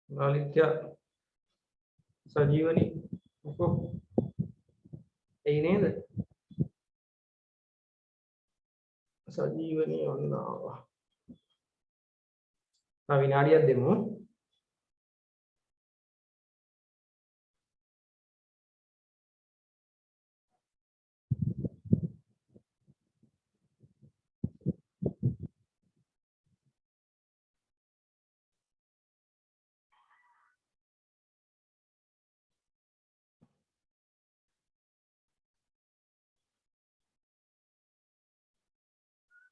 ලාලිත්‍ය සජීවනි මොකෝ එයි නේද? සජීවනි ඔන්න ආවා. විනාඩියක් දෙමු.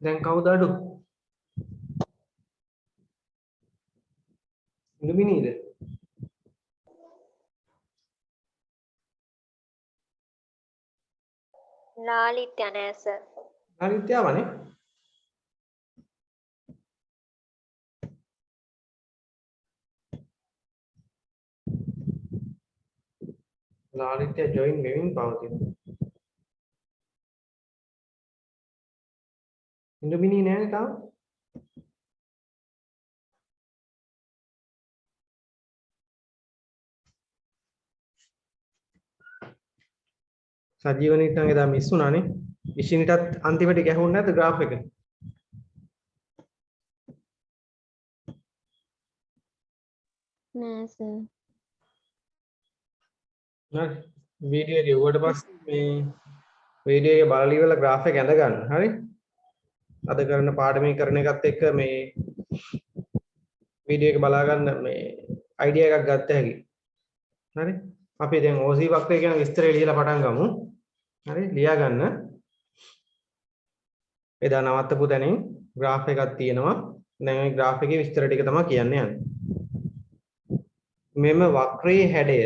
දැන් කවුද අඩු? ඉඳුමිනීද? ලාලිත්‍ය නෑ සර්. ලාලිත්‍යවනේ. ලාලිත්‍ය ජොයින් වෙමින් පවතින. ඉඳුමිනී නෑනේ තාම. සජීවනීට නම් එදා මිස් වුණානේ. ඉෂිනිටත් අන්තිමට ගැහුන්නේ නැද්ද graph එක? නෑ සර්. හරි. වීඩියෝ එක යවුවට පස්සේ මේ වීඩියෝ එක බලලා ඉවරලා graph එක ඇඳ ගන්න. හරි? අද කරන පාඩමේ කරන එකත් එක්ක මේ වීඩියෝ එක බලා ගන්න මේ අයිඩියා එකක් ගත්ත හැකි. හරි? අපි දැන් OC වක්‍රය ගැන විස්තරය ලියලා පටන් ගමු. හරි? ලියා ගන්න. එදා නවත්තපු තැනින් graph එකක් තියෙනවා. දැන් මේ graph එකේ විස්තර ටික තමයි කියන්න යන්නේ. මෙම වක්‍රයේ හැඩය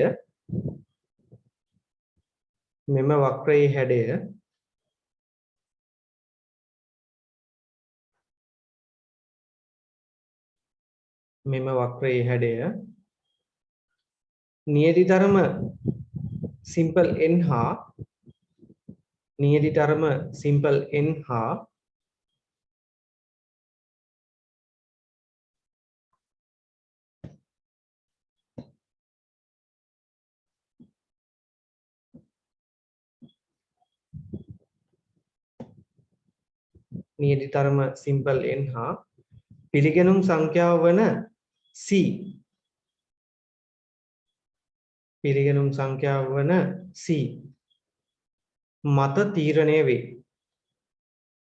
මෙම වක්‍රයේ හැඩය නියතිතරම simple n හා නියතිතරම simple n හා නියතිතරම simple n හා පිළිගැනුම් සංඛ්‍යාව වන c පිළිගැනුම් සංඛ්‍යාව වන c මත තීරණය වේ.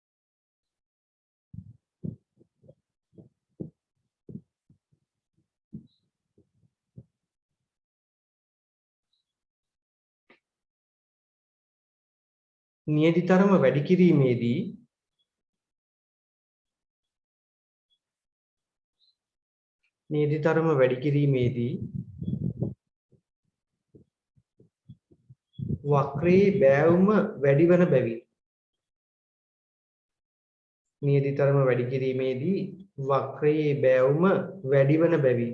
නියතිතරම වැඩි කිරීමේදී වක්‍රයේ බෑවුම වැඩි වන බැවින්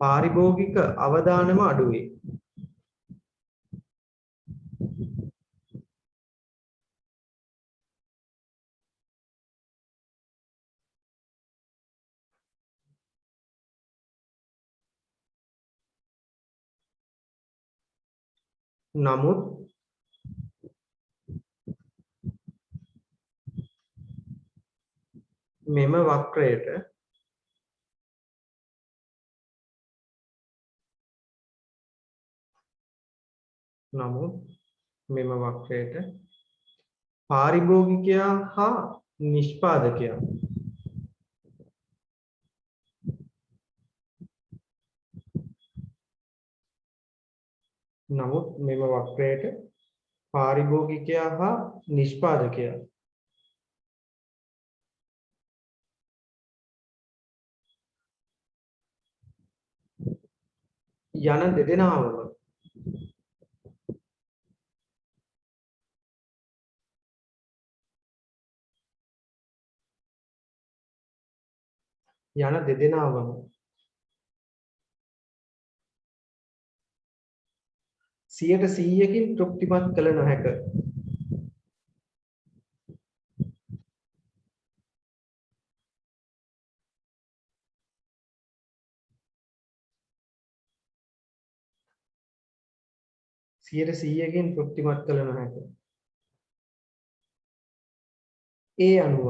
පාරිභෝගික අවදානම අඩු වේ. නමුත් මෙම වක්‍රයට පාරිභෝගිකයා හා නිෂ්පාදකයා යන දෙදෙනාවම 100%කින් තෘප්තිමත් කළ නොහැක. 100%කින් තෘප්තිමත් කළ නොහැක. ඒ අනුව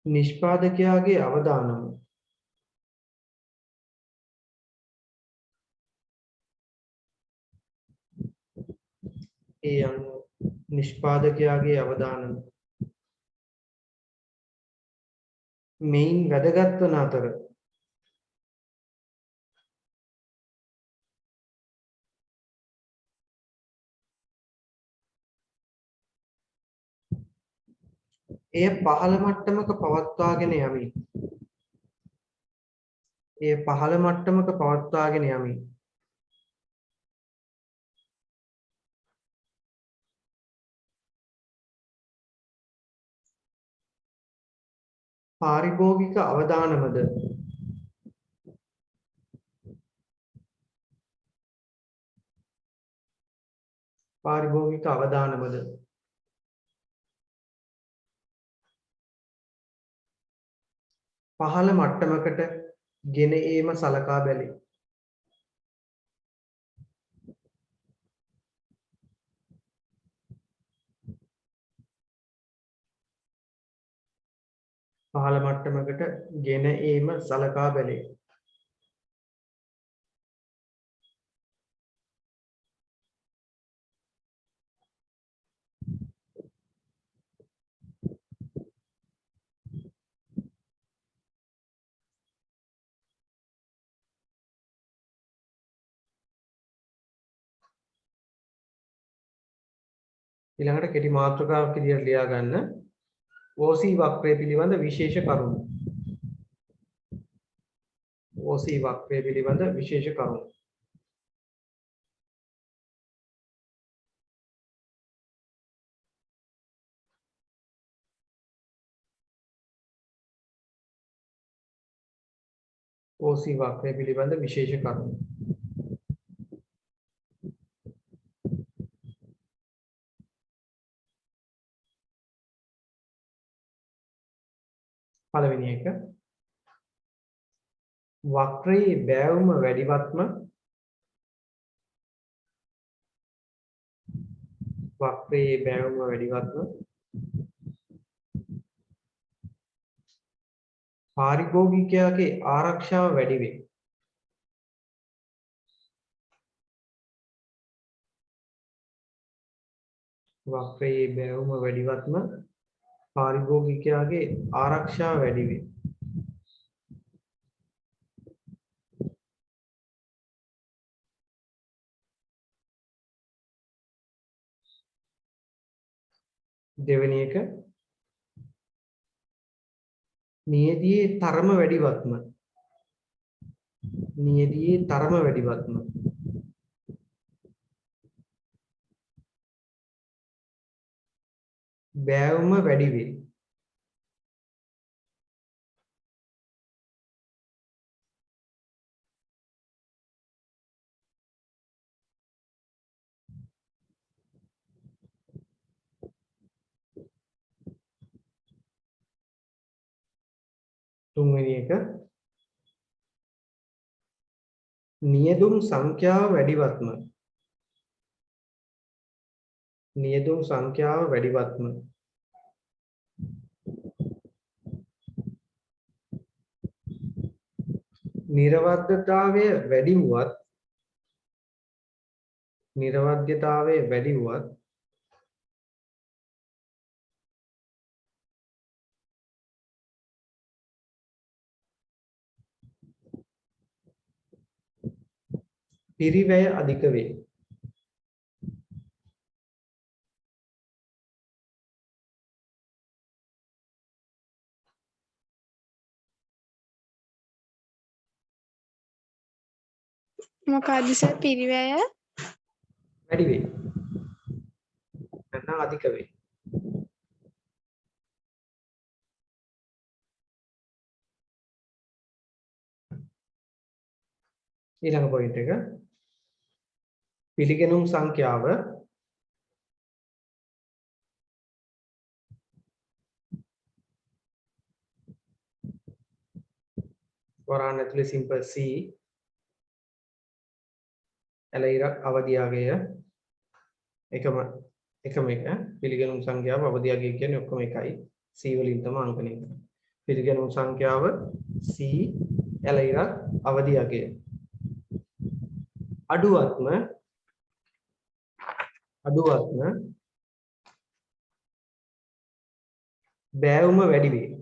නිෂ්පාදකයාගේ අවදානම මෙයින් වැදගත් වන අතර එය පහළ මට්ටමක පවත්වාගෙන යමින් පාරිභෝගික අවදානමද පහළ මට්ටමකට ගෙන ඒම සලකා බැලේ. පහළ මට්ටමකට ගෙන ඒම සලකා බැලේ. ඊළඟට කෙටි මාතෘකාවක් විදිහට ලියා ගන්න OC වක්‍රය පිළිබඳ විශේෂ කරුණු. OC වක්‍රය පිළිබඳ විශේෂ කරුණු. OC වක්‍රය පිළිබඳ විශේෂ කරුණු. පළවෙනි එක වක්‍රයේ බෑවුම වැඩිවත්ම පාරිභෝගිකයාගේ ආරක්ෂාව වැඩි වේ. වක්‍රයේ බෑවුම වැඩිවත්ම පාරිභෝගිකයාගේ ආරක්ෂාව වැඩි වේ. දෙවෙනි එක නියදියේ තරම වැඩිවත්ම බෑවුම වැඩි වේ. තුන්වෙනි එක නියදුම් සංඛ්‍යාව වැඩිවත්ම නිර්වද්‍යතාවය වැඩි වුවත් පිරිවැය අධික වේ. මොකක්ද සර් පිරිවැය? වැඩි වේ. නැත්නම් අධික වේ. ඊළඟ පොයින්ට් එක පිළිගැනුම් සංඛ්‍යාව වරාන් ඇතුලේ සිම්පල් C ඇලයිරක් අවධියාගය එකම එක පිළිගැනුම් සංඛ්‍යාව අවධියාගය කියන්නේ ඔක්කොම එකයි C වලින් තමයි අංකණය කරන්නේ. පිළිගැනුම් සංඛ්‍යාව C ඇලයිරක් අවධියාගය අඩුවත්ම බෑවුම වැඩි වේ.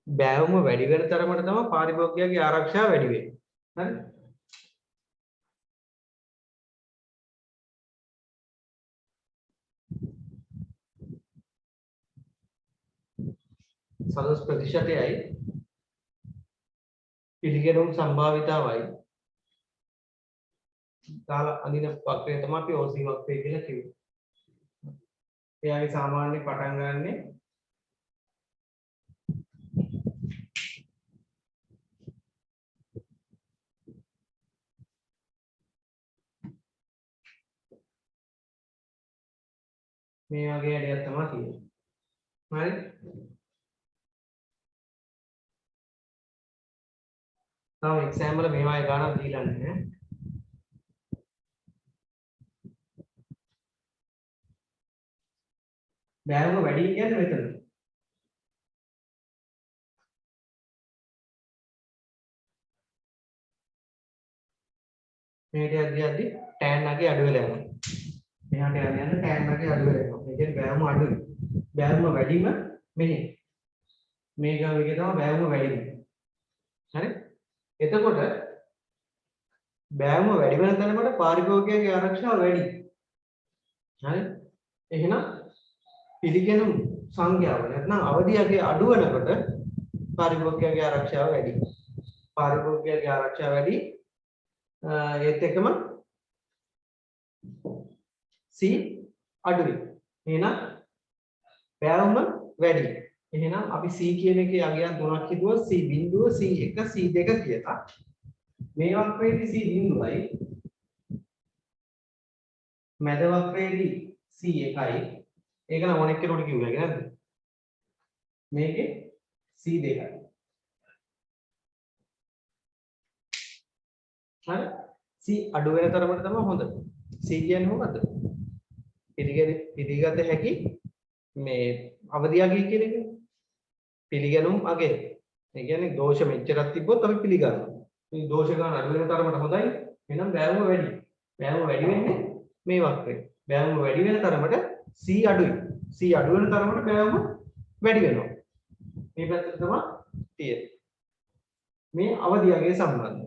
බෑවුම වැඩි වෙන තරමට තමයි පාරිභෝගිකයාගේ ආරක්ෂාව වැඩි වෙන්නේ. හරි? සදස් ප්‍රතිශතයයි පිළිගැනුම් සම්භාවිතාවයි දාලා අඳින වක්‍රය තමයි අපි OC වක්‍රය කියලා කිව්වේ. එයාගේ සාමාන්‍ය පටන් ගන්නෙ මේ වගේ ඇඩයක් තමයි තියෙන්නේ. හරි? තාම එක්සෑම් වල මේවායේ ගානක් දීලා නැහැ. බෑවුම වැඩි කියන්නේ මෙතන. මේකට යද්දි tan අගේ අඩු වෙලා යනවා. මෙහාට යන්න tan අගේ අඩු වෙලා යනවා. ඒ කියන්නේ බෑවුම අඩුයි. බෑවුම වැඩිම මෙහි. මේ ගාව එකේ තමයි බෑවුම වැඩිම. හරි? එතකොට බෑවුම වැඩි වෙන තරමට පාරිභෝගිකයාගේ ආරක්ෂාව වැඩි. හරි? එහෙනම් පිළිගැනුම් සංඛ්‍යාව නැත්නම් අවධියගේ අඩු වෙනකොට පාරිභෝගිකයාගේ ආරක්ෂාව වැඩි. පාරිභෝගිකයාගේ ආරක්ෂාව වැඩි. ඒත් එකම C අඩුයි. එහෙනම් බෑවුම වැඩි. එහෙනම් අපි C කියන එකේ අගයන් තුනක් හිතුවා C බිඳුව C1 C2 කියලා. මේ වක්‍රයේදී C බිඳුවයි මැද වක්‍රයේදී C1යි. ඒක නම් ඕනෙක් කෙනෙකුට කිව්වා නේද? මේකේ C2යි. හරි? C අඩු වෙන තරමට තමයි හොඳ. C කියන්නේ මොකද්ද? පිළිගත හැකි මේ අවධියගේ කියන එක. පිළිගැනුම් අගේ. ඒ කියන්නේ දෝෂ මෙච්චරක් තිබ්බොත් අපි පිළිගන්නවා. මේ දෝෂ ගන්න අඩු වෙන තරමට හොඳයි. එහෙනම් බෑවුම වැඩි. බෑවුම වැඩි වෙන්නේ මේ වක්‍රේ. බෑවුම වැඩි වෙන තරමට C අඩුයි. C අඩු වෙන තරමට බෑවුම වැඩි වෙනවා. මේ පැත්තට තමයි තියෙන්නේ. මේ අවධියගේ සම්බන්ධය.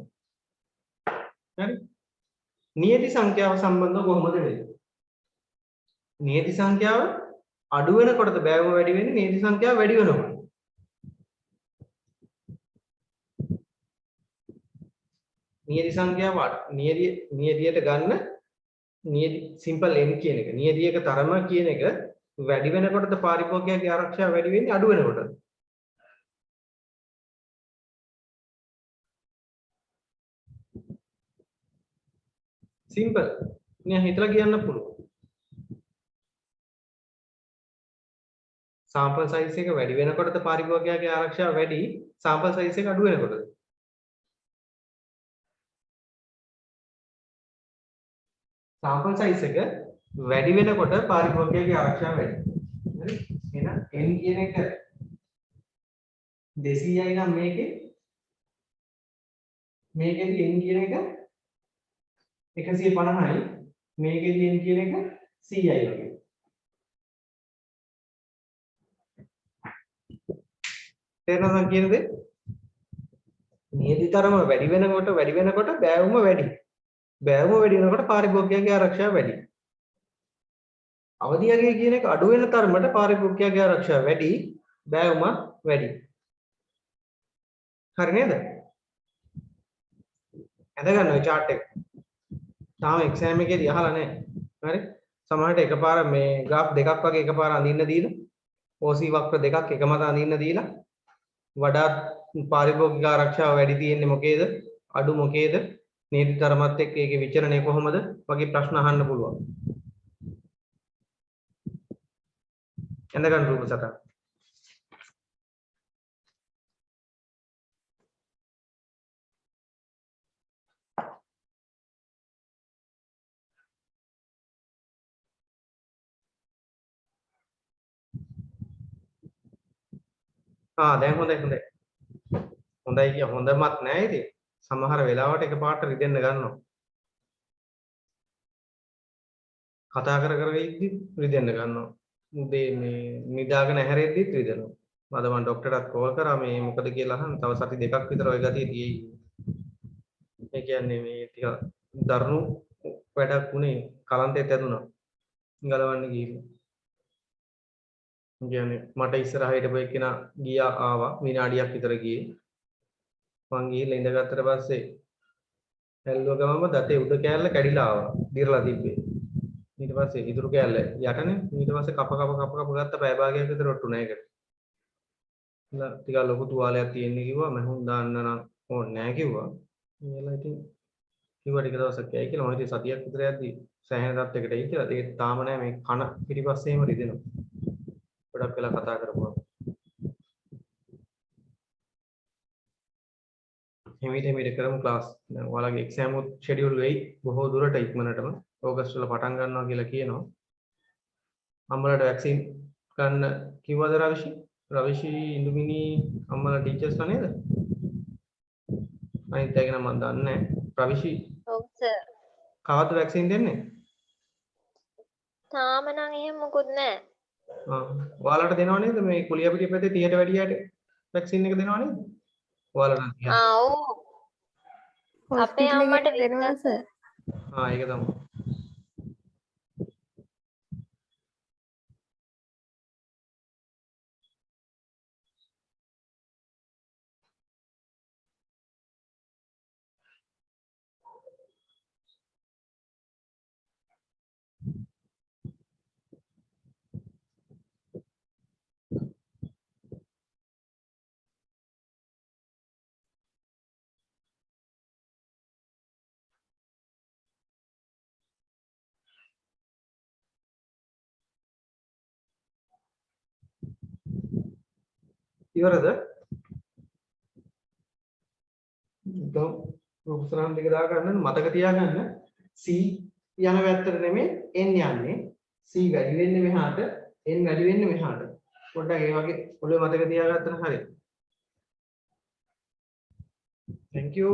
හරි? නියති සංඛ්‍යාව සම්බන්ධව කොහොමද වෙන්නේ? නියති සංඛ්‍යාව අඩු වෙනකොටද බෑවුම වැඩි වෙන්නේ නියති සංඛ්‍යාව වැඩි වෙනකොට. නියති සංඛ්‍යාව නියතියට ගන්න නියති සිම්පල් n කියන එක. නියතියක තරම කියන එක වැඩි වෙනකොටද පාරිභෝගිකයාගේ ආරක්ෂාව වැඩි වෙන්නේ අඩු වෙනකොටද? සිම්පල්. නිය හිතලා කියන්න පුළුවන්. sample size එක වැඩි වෙනකොටද පාරිභෝගිකයාගේ ආරක්ෂාව වැඩි sample size එක අඩු වෙනකොටද? sample size එක වැඩි වෙනකොට පාරිභෝගිකයාගේ ආරක්ෂාව වැඩි. හරි? එහෙනම් n කියන එක 200යි නම් මේකෙදි n කියන එක 150යි මේකෙදි n කියන එක 100යි වගේ. තේරෙනවද කියන දේ? නියතිතරම වැඩි වෙනකොට බෑවුම වැඩි. බෑවුම වැඩි වෙනකොට පාරිභෝගිකයාගේ ආරක්ෂාව වැඩි. අවධියගේ කියන එක අඩු වෙන තරමට පාරිභෝගිකයාගේ ආරක්ෂාව වැඩි, බෑවුම වැඩි. හරි නේද? අද ගන්න ඔය chart එක. තාම එක්සෑම් එකේදී අහලා නැහැ. හරි? සමහරට එකපාර මේ graph දෙකක් වගේ එකපාර අඳින්න දීලා OC වක්‍ර දෙකක් එක මත අඳින්න දීලා වඩාත් පාරිභෝගික ආරක්ෂාව වැඩි තියෙන්නේ මොකේද? අඩු මොකේද? නීති තරමත් එක්ක ඒකේ විචරණය කොහොමද? වගේ ප්‍රශ්න අහන්න පුළුවන්. එඳගන්න රූප සටහන්. දැන් හොඳයි. හොඳයි කිය හොඳමත් නෑ ඉතින්. සමහර වෙලාවට එකපාරට රිදෙන්න ගන්නවා. කතා කර ඉද්දි රිදෙන්න ගන්නවා. උදේ මේ නිදාගෙන හැරෙද්දිත් රිදෙනවා. අද මම ડોක්ටර්ටත් කෝල් කරා මේ මොකද කියලා අහන්න. තව සති දෙකක් විතර ওই ගතිය තියෙයි. ඒ කියන්නේ මේ ටික දරුණු වැඩක් උනේ කලන්තෙත් ඇදුනා. ගලවන්න ගිහින්. කියන්නේ මට ඉස්සරහ හිටපු එක්කෙනා ගියා ආවා විනාඩියක් විතර ගියේ. මං ගිහිල්ලා ඉඳගත්තට පස්සේ ඇල්ලුව ගමම දතේ උඩ කෑල්ල කැඩිලා ආවා. දිරලා තිබ්බේ. ඊට පස්සේ ඉතුරු කෑල්ල යටනේ. ඊට පස්සේ කප ගත්ත පැය භාගයක් විතර ඔට්ටු නැහැ. ටිකක් ලොකු තුවාලයක් තියෙන්නේ කිව්වා. මම හුන් දාන්න නම් ඕනේ නැහැ කිව්වා. ඊළඟ ඉතින් කිව්වා ටික දවසක් යයි කියලා. මම ඉතින් සතියක් විතර යද්දි සෑහෙන තත්යකට එයි කියලා. ඒක තාම නෑ මේ කන පිටිපස්සේම රිදෙනවා. ගොඩක් වෙලා කතා කරපුවා. හිමිට කරමු ක්ලාස්. දැන් ඔයාලගේ එක්සෑම් උත් ෂෙඩියුල් වෙයි බොහෝ දුරට ඉක්මනටම. ඕගස්ට් වල පටන් ගන්නවා කියලා කියනවා. අම්මලාට වැක්සින් ගන්න කිව්වද රවිෂි? රවිෂි ඉන්දුමිනි අම්මලා ටීචර්ස්ලා නේද? අනිත් එක නම් මම දන්නේ නැහැ. රවිෂි ඔව් සර්. කවද්ද වැක්සින් දෙන්නේ? තාම නම් එහෙම මොකුත් නැහැ. ඔයාලට දෙනව නේද මේ කුලියපිටිය පැත්තේ 30ට වැඩියට වැක්සින් එක දෙනව නේද? ඔයාලට නම් 30. ඔව්. අපේ අම්මට දෙනවා සර්. ඒක තමයි. ඉවරද? රූප සරහන් දෙක දාගන්න මතක තියාගන්න C යන පැත්තට නෙමෙයි N යන්නේ. C වැඩි වෙන්නේ මෙහාට, N වැඩි වෙන්නේ මෙහාට. පොඩ්ඩක් ඒ වගේ ඔළුවේ මතක තියාගත්තම හරියි. Thank you.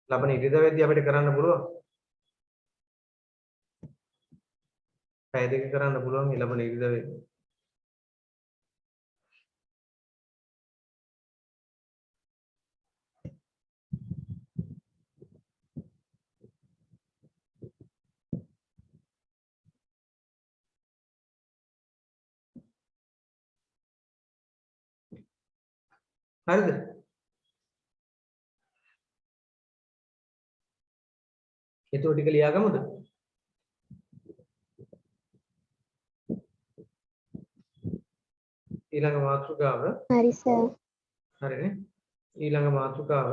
ලබන ඉරිදා වෙද්දී අපිට කරන්න පුළුවන්. පැය දෙක කරන්න පුළුවන් ලබන ඉරිදා වෙද්දී. හරිද? ඒතෝ ටික ලියාගමුද? ඊළඟ මාතෘකාව හරි සර්. හරිනේ. ඊළඟ මාතෘකාව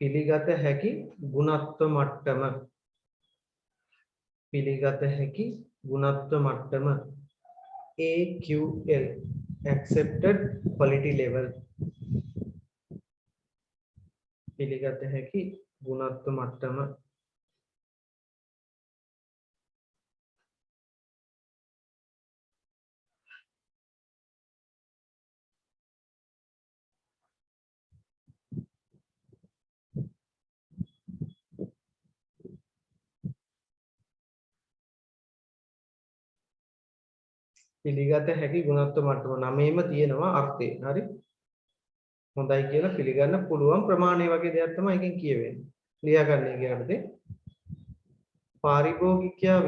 පිළිගත හැකි ගුණත්ව මට්ටම. පිළිගත හැකි ගුණත්ව මට්ටම AQL accepted quality level. පිළිගත හැකි ගුණත්ව මට්ටම පිළිගත හැකි ගුණත්ව මට්ටම 9ෙම තියෙනවා අර්ථය. හරි. හොඳයි කියලා පිළිගන්න පුළුවන් ප්‍රමාණය වගේ දෙයක් තමයි එකෙන් කියවෙන්නේ. ලියාගන්න කියනකොට පාරිභෝගිකයා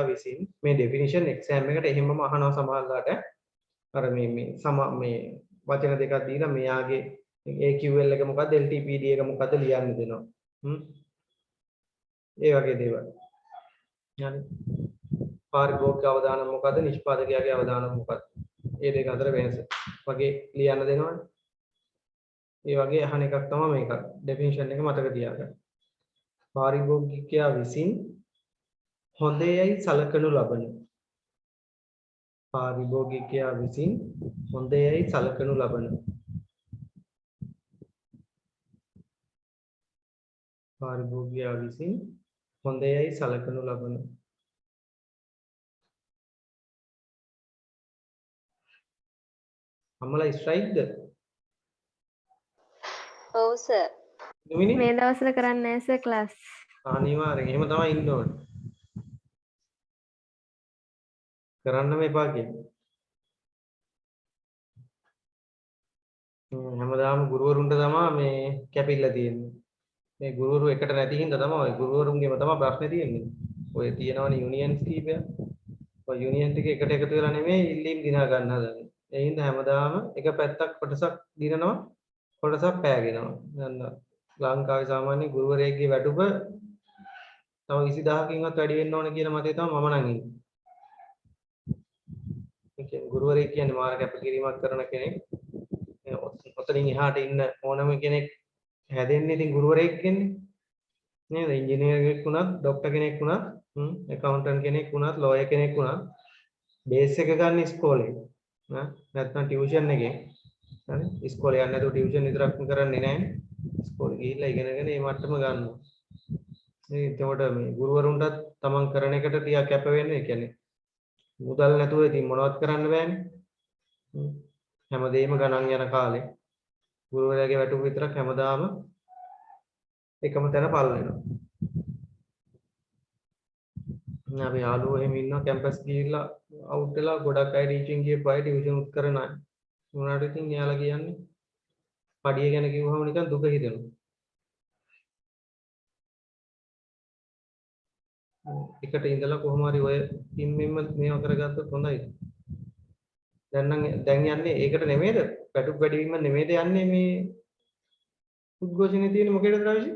විසින් මේ ඩෙෆිනිෂන් එක්සෑම් එකට එහෙමම අහනවා සමහරලාට. අර මේ වචන දෙකක් දීලා මෙයාගේ AQL එක මොකද්ද LTPD එක මොකද්ද ලියන්න දෙනවා. ඒ වගේ දේවල්. හරි. පාරිභෝගික අවදානම් මොකද්ද? නිෂ්පාදකයාගේ අවදානම් මොකද්ද? මේ දෙක අතර වෙනස. වගේ ලියන්න දෙනවනේ. ඒ වගේ අහන එකක් තමයි මේක. ඩෙෆිනිෂන් එක මතක තියාගන්න. පාරිභෝගිකයා විසින් හොඳයයි සලකනු ලබන. පාරිභෝගිකයා විසින් හොඳයයි සලකනු ලබන. පාරිභෝගිකයා විසින් හොඳයයි සලකනු ලබන. අම්මලා ස්ට්‍රයික්ද? ඔව් සර්. නුමිනි? මේ දවස්වල කරන්නේ නැහැ සර් ක්ලාස්. අනිවාර්යෙන් එහෙම තමයි ඉන්න ඕනේ. කරන්නම එපා කියන්නේ. හැමදාම ගුරුවරුන්ට තමයි මේ කැපිල්ල තියෙන්නේ. මේ ගුරුවරු එකට නැති හින්දා තමයි ගුරුවරුන්ගේම තමයි ප්‍රශ්නේ තියෙන්නේ. ඔය තියෙනවනේ යුනියන්ස් කීපයක්. ඔය යුනියන් ටික එකට එකතු වෙලා නෙමෙයි ඉල්ලීම් දිනා ගන්න හදන්නේ. ඒ හින්දා හැමදාම එක පැත්තක් කොටසක් දිනනවා කොටසක් පෑගෙනවා. දැන් ලංකාවේ සාමාන්‍ය ගුරුවරයෙක්ගේ වැටුප තව 20000කින්වත් වැඩි වෙන්න ඕන කියන මතය තමයි මම නම් ඉන්නේ. ඒ කියන්නේ ගුරුවරයෙක් කියන්නේ මාර කැපකිරීමක් කරන කෙනෙක්. ඔතනින් එහාට ඉන්න ඕනම කෙනෙක් හැදෙන්නේ ඉතින් ගුරුවරයෙක් කියන්නේ. නේද? ඉංජිනේර් කෙනෙක් වුණත්, ડોක්ටර් කෙනෙක් වුණත්, ඇකවුන්ටන්ට් කෙනෙක් වුණත්, ලෝයර් කෙනෙක් වුණත් බේස් එක ගන්න ඉස්කෝලේ. නැත්නම් ටියුෂන් එකෙන්. හරි? ඉස්කෝලේ යන්නේ නැතුව ටියුෂන් විතරක් කරන්නේ නැහැ. ඉස්කෝලේ ගිහිල්ලා ඉගෙනගෙන මේ මට්ටම ගන්නවා. මේ එතකොට මේ ගුරුවරුන්ටත් තමන් කරන එකට ටිකක් කැප වෙන්න. ඒ කියන්නේ මුදල් නැතුව ඉතින් මොනවත් කරන්න බෑනේ. හැමදේම ගණන් යන කාලේ ගුරුවරයාගේ වැටුප විතරක් හැමදාම එකම තැන පල් වෙනවා. අපි යාළුවෝ එහෙම ඉන්නවා කැම්පස් ගිහිල්ලා අවුට් වෙලා ගොඩක් අය ටීචින් ගියපු අය ටියුෂන් උත් කරන අය. මොනවාට ඉතින් එයාලා කියන්නේ පඩිය ගැන කිව්වම නිකන් දුක හිතෙනවා. එකට ඉඳලා කොහොම හරි ඔය ටිම්ෙන්ම මේව කරගත්තොත් හොඳයි. දැන් යන්නේ ඒකට නෙමෙයිද? වැටුප් වැඩි වීම නෙමෙයිද යන්නේ මේ උද්ඝෝෂණේ තියෙන්නේ මොකේද රාජි?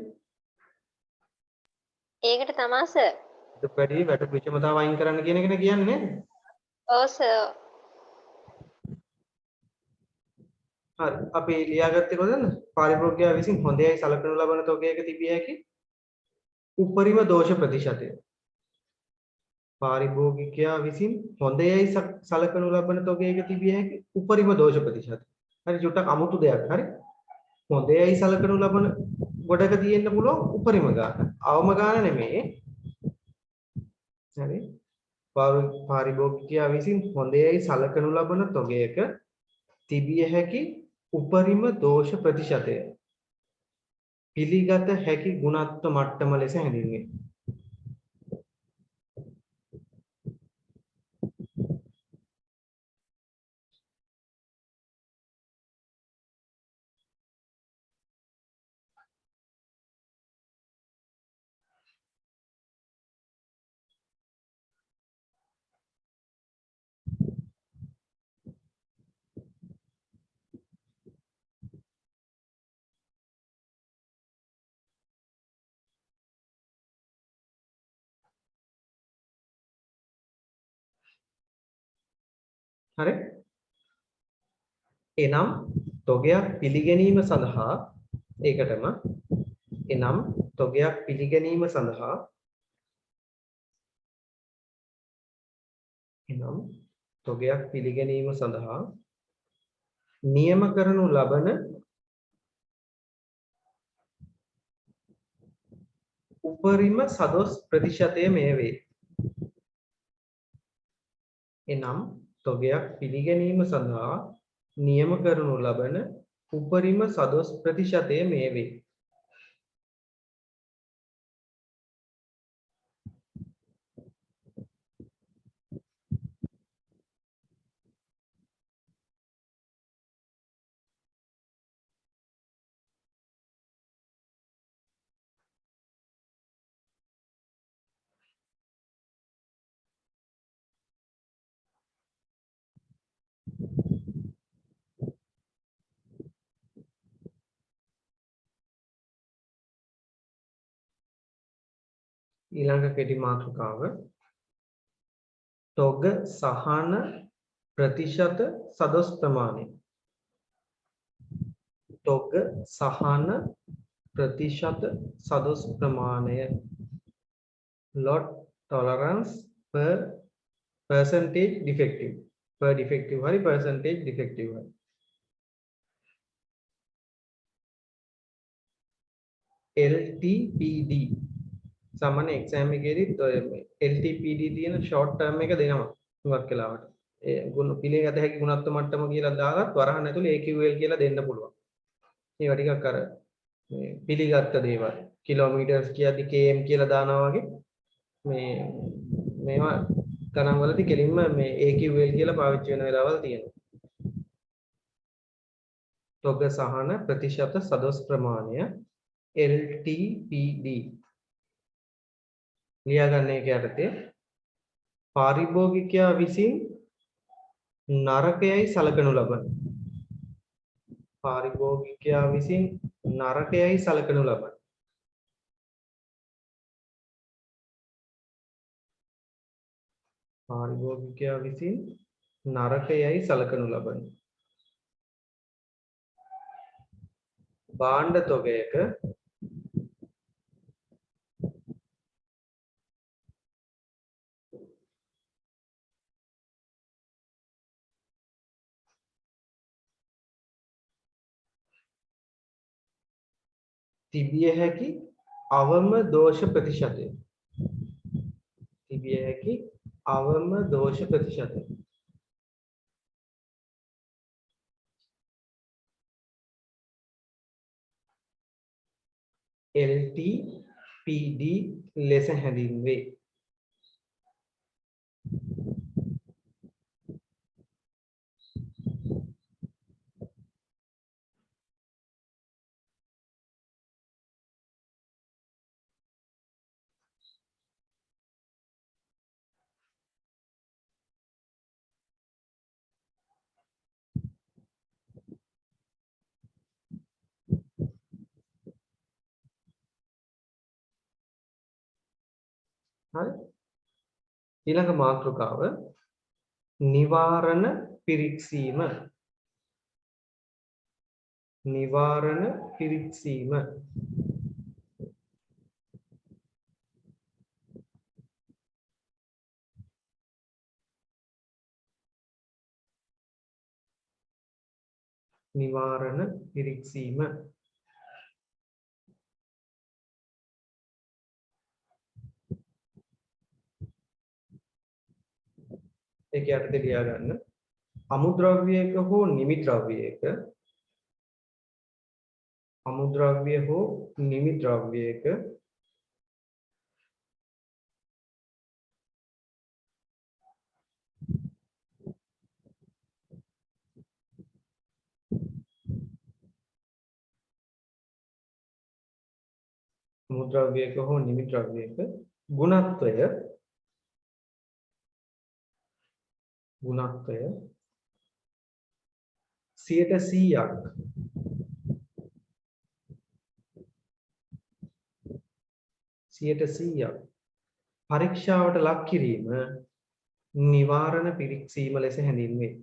ඒකට තමයි සර්. වැටුප් වැඩි වැටුප් විෂමතාව අයින් කරන්න කියන එකනේ කියන්නේ නේද? ඔව් සර්. හරි අපි ලියාගත්තේ කොහෙන්ද? පාරිභෝගිකයා විසින් හොඳයයි සලකනු ලබන තොගයක තිබිය හැකි උපරිම දෝෂ ප්‍රතිශතය. පාරිභෝගිකයා විසින් හොඳයයි සලකනු ලබන තොගයක තිබිය හැකි උපරිම දෝෂ ප්‍රතිශතය. හරි චුට්ටක් අමුතු දෙයක් හරි. හොඳයයි සලකනු ලබන ගොඩක තියෙන්න පුළුවන් උපරිම ගාන. අවම ගාන නෙමෙයි. හරි. පාරිභෝගිකයා විසින් හොඳයයි සලකනු ලබන තොගයක තිබිය හැකි උපරිම දෝෂ ප්‍රතිශතය. පිළිගත හැකි ගුණත්ව මට්ටම ලෙස හැඳින්වේ. හරි. එනම් තොගයක් පිළිගැනීම සඳහා ඒකටම එනම් තොගයක් පිළිගැනීම සඳහා එනම් තොගයක් පිළිගැනීම සඳහා නියම කරනු ලබන උපරිම සදොස් ප්‍රතිශතය මේ වේ. එනම් තොගයක් පිළිගැනීම සඳහා නියම කරනු ලබන උපරිම සදොස් ප්‍රතිශතය මේ වේ. ඊළඟ කෙටි මාතෘකාව තොග සහන ප්‍රතිශත සදොස් ප්‍රමාණය. තොග සහන ප්‍රතිශත සදොස් ප්‍රමාණය. Lot tolerance per percentage defective. Per defective hari percentage defective hari. LTPD සාමාන්‍ය exam එකේදීත් ඔය LTPD තියෙන short term එක දෙනවා හුඟක් වෙලාවට. ඒ ගුණ පිළිගත හැකි ගුණත්ව මට්ටම කියලා දාගත් වරහන් ඇතුලේ AQL කියලා දෙන්න පුළුවන්. ඒවා ටිකක් අර මේ පිළිගත්ත දේවල්. කිලෝමීටර්ස් කියද්දි km කියලා දානවා වගේ මේ මේවා ගණන් වලදී කෙලින්ම මේ AQL කියලා පාවිච්චි වෙන වෙලාවල් තියෙනවා. තොග සහන ප්‍රතිශත සදොස් ප්‍රමාණය LTPD ලියාගන්න එක යටතේ පාරිභෝගිකයා විසින් නරකයයි සලකනු ලබන පාරිභෝගිකයා විසින් නරකයයි සලකනු ලබන පාරිභෝගිකයා විසින් නරකයයි සලකනු ලබන භාණ්ඩ තොගයක තිබිය හැකි අවම දෝෂ ප්‍රතිශතය. තිබිය හැකි අවම දෝෂ ප්‍රතිශතය. LTPD ලෙස හැඳින්වේ. හරි. ඊළඟ මාතෘකාව නිවාරණ පිරික්සීම. නිවාරණ පිරික්සීම. නිවාරණ පිරික්සීම. ඒක යටතේ ලියා ගන්න. අමුද්‍රව්‍යයක හෝ නිමි ද්‍රව්‍යයක අමුද්‍රව්‍ය හෝ නිමි ද්‍රව්‍යයක අමුද්‍රව්‍යයක හෝ නිමි ද්‍රව්‍යයක ගුණත්වය 100% පරීක්ෂාවට ලක් කිරීම නිවාරණ පිරික්සීම ලෙස හැඳින්වේ.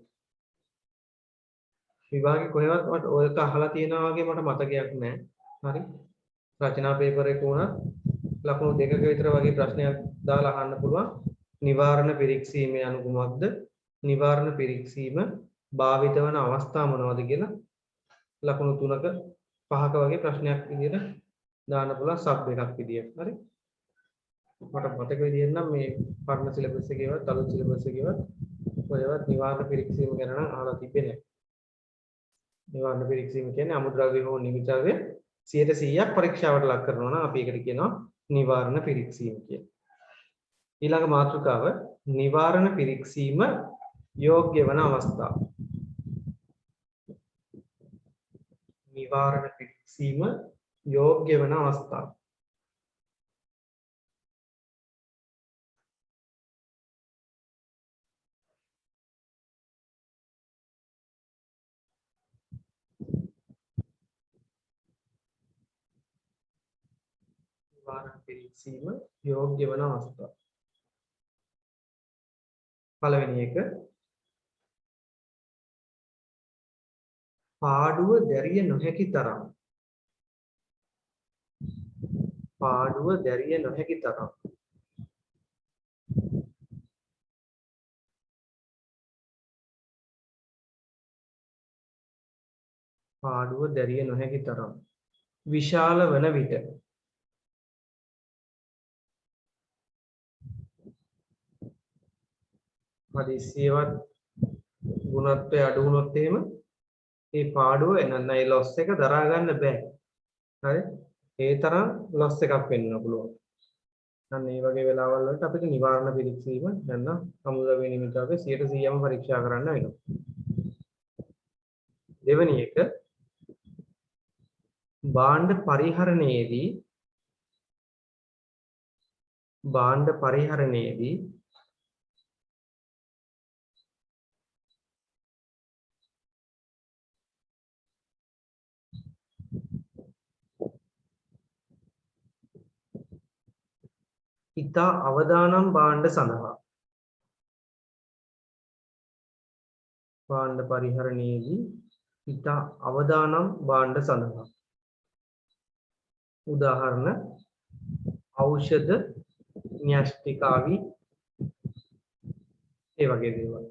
විභාගේ කොහෙවත් මට ඔයක අහලා තියෙනවා වගේ මට මතකයක් නැහැ. හරි. රචනා පේපර් එක උනත් ලකුණු දෙකක විතර වගේ ප්‍රශ්නයක් දාලා අහන්න පුළුවන්. නිවාරණ පිරික්සීම යනු කුමක්ද? නිවාරණ පිරික්සීම භාවිත වන අවස්ථා මොනවද කියලා ලකුණු 3ක 5ක වගේ ප්‍රශ්නයක් විදිහට දාන්න පුළුවන් සබ් එකක් විදිහට. හරි. මට මතක විදිහෙන් නම් මේ පරණ සිලබස් එකේවත් අලුත් සිලබස් එකේවත් ඔයවත් නිවාරණ පිරික්සීම ගැන නම් අහලා තිබෙන්නේ නැහැ. නිවාරණ පිරික්සීම කියන්නේ අමුද්‍රව්‍ය හෝ නිමි ද්‍රව්‍ය 100% පරීක්ෂාවට ලක් කරනවා නම් අපි ඒකට කියනවා නිවාරණ පිරික්සීම කියලා. ඊළඟ මාතෘකාව නිවාරණ පිරික්සීම යෝග්‍ය වන අවස්ථා. නිවාරණ පිරික්සීම යෝග්‍ය වන අවස්ථා. නිවාරණ පිරික්සීම යෝග්‍ය වන අවස්ථා. පළවෙනි එක පාඩුව දැරිය නොහැකි තරම්. පාඩුව දැරිය නොහැකි තරම්. පාඩුව දැරිය නොහැකි තරම්. විශාල වන විට. හදිසියවත් ගුණත්වය අඩු වුණොත් එහෙම මේ පාඩුව එනන්න ඒ ලොස් එක දරා ගන්න බෑ. හරි? ඒ තරම් ලොස් එකක් වෙන්න පුළුවන්. අන්න මේ වගේ වෙලාවල් වලට අපිට නිවාරණ පිරික්සීම නැත්නම් අමුද්‍රව්‍ය නිමිතකගේ 100%ම පරීක්ෂා කරන්න වෙනවා. දෙවෙනි එක භාණ්ඩ පරිහරණයේදී ඉතා අවදානම් භාණ්ඩ සඳහා භාණ්ඩ පරිහරණයේදී ඉතා අවදානම් භාණ්ඩ සඳහා උදාහරණ ඖෂධ න්‍යෂ්ටිකාවි ඒ වගේ දේවල්.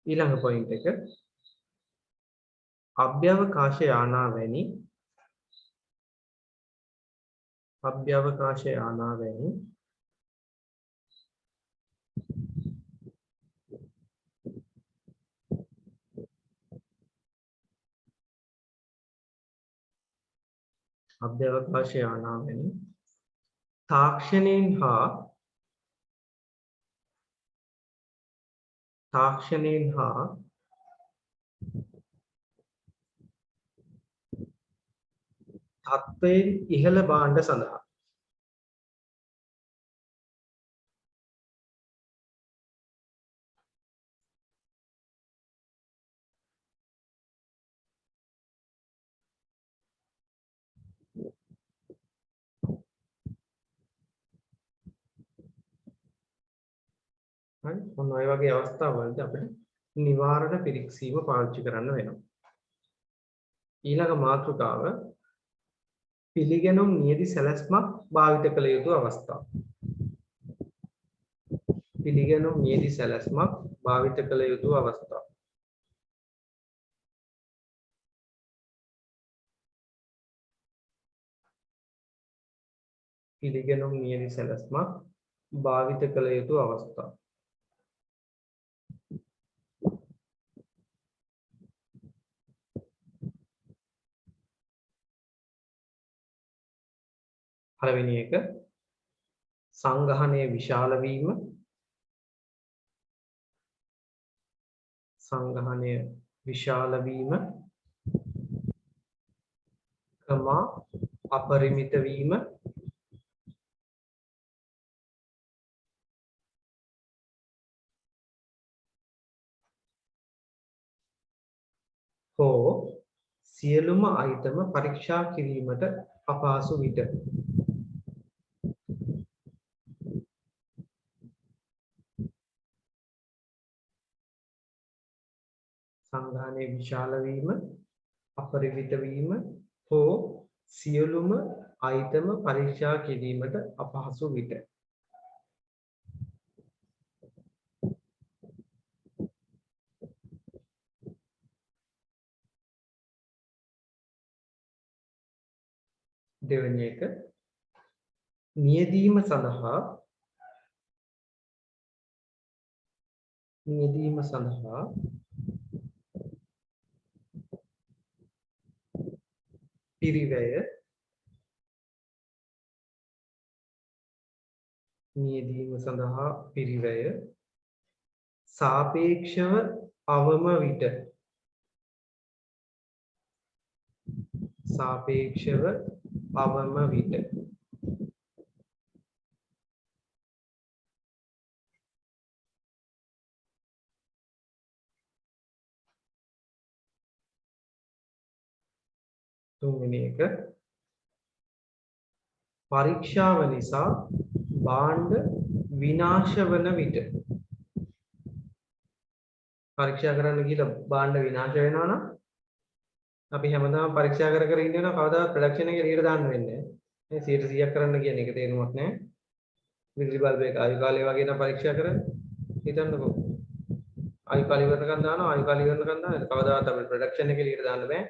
ඊළඟ පොයින්ට් එක අභ්‍යවකාශ යානා වැනි තාක්ෂණයෙන් හා තත්ත්වයෙන් ඉහළ භාණ්ඩ සඳහා හරි ඔන්න ඔය වගේ අවස්ථාවලදී අපිට නිවාරණ පිරික්සීම පාවිච්චි කරන්න වෙනවා. ඊළඟ මාතෘකාව පිළිගැනුම් නියති සැලැස්මක් භාවිත කළ යුතු අවස්ථා. පිළිගැනුම් නියති සැලැස්මක් භාවිත කළ යුතු අවස්ථා. පිළිගැනුම් නියති සැලැස්මක් භාවිත කළ යුතු අවස්ථා. පළවෙනි එක සංගහනයේ විශාල වීම අපරිමිත වීම හෝ සියලුම අයිටම පරීක්ෂා කිරීමට අපහසු විට. සංගහනයේ විශාල වීම අපරිමිත වීම හෝ සියලුම අයිටම පරීක්ෂා කිරීමට අපහසු විට. දෙවෙනි එක නියදීම සඳහා පිරිවැය සාපේක්ෂව අවම විට තුන්වෙනි එක පරීක්ෂාව නිසා භාණ්ඩ විනාශ වන විට පරීක්ෂා කරන්න ගිහලා භාණ්ඩ විනාශ වෙනවා නම් අපි හැමදාම පරීක්ෂා කර කර ඉන්නවා කවදාවත් ප්‍රොඩක්ෂන් එක එළියට දාන්න වෙන්නේ නැහැ. මේ 100% කරන්න කියන එක තේරුමක් නැහැ. විදුලි බල්බ් එක ආයු කාලය වගේ නම් පරීක්ෂා කරන්නේ. හිතන්නකෝ. ආයු කාලය ඉවරනකම් දානවා ආයු කාලය ඉවරනකම් දානවා. කවදාවත් අපේ ප්‍රොඩක්ෂන් එක එළියට දාන්න බෑ.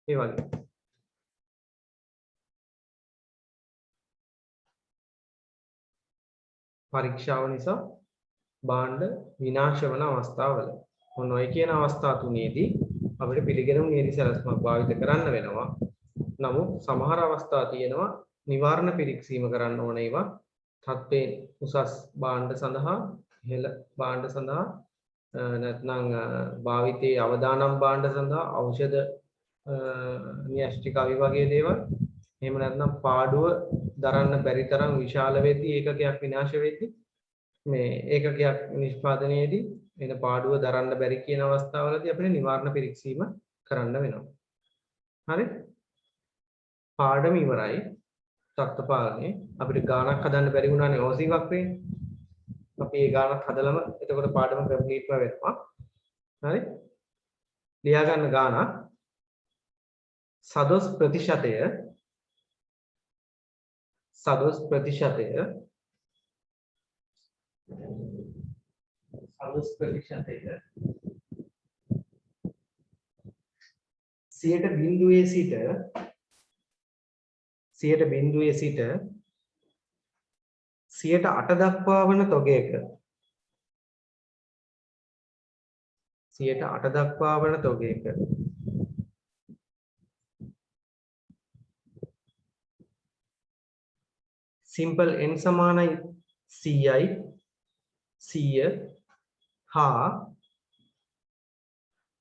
ඒ වගේ. පරීක්ෂාව නිසා භාණ්ඩ විනාශ වන අවස්ථාවල මොන ඔය කියන අවස්ථා තුනේදී අපිට පිළිගැනුම් නියැලී සැලැස්මක් භාවිත කරන්න වෙනවා. නමුත් සමහර අවස්ථා තියෙනවා නිවාරණ පිරික්සීම කරන්න ඕන ඒවා තත්ත්වයෙන් උසස් භාණ්ඩ සඳහා ඉහළ භාණ්ඩ සඳහා නැත්නම් භාවිතයේ අවදානම් භාණ්ඩ සඳහා ඖෂධ න්‍යෂ්ටික අවි වගේ දේවල් එහෙම නැත්නම් පාඩුව දරන්න බැරි තරම් විශාල වෙද්දී ඒකකයක් විනාශ වෙද්දී මේ ඒකකයක් නිෂ්පාදනයේදී එන පාඩුව දරන්න බැරි කියන අවස්ථාවලදී අපිට නිවාරණ පිරික්සීම කරන්න වෙනවා. හරි? පාඩම ඉවරයි. තත්ත්ව පාලනේ අපිට ගාණක් හදන්න බැරි වුණානේ OC වක්‍රේ. අපි ඒ ගාණක් හදලම එතකොට පාඩම කම්ප්ලීට්ම වෙනවා. හරි? ලියා ගන්න ගාණක් සදොස් ප්‍රතිශතය සදොස් ප්‍රතිශතය 100% සිට 108 දක්වා වන තොගයක 108 දක්වා වන තොගයක simple n සමානයි 100යි 100 හා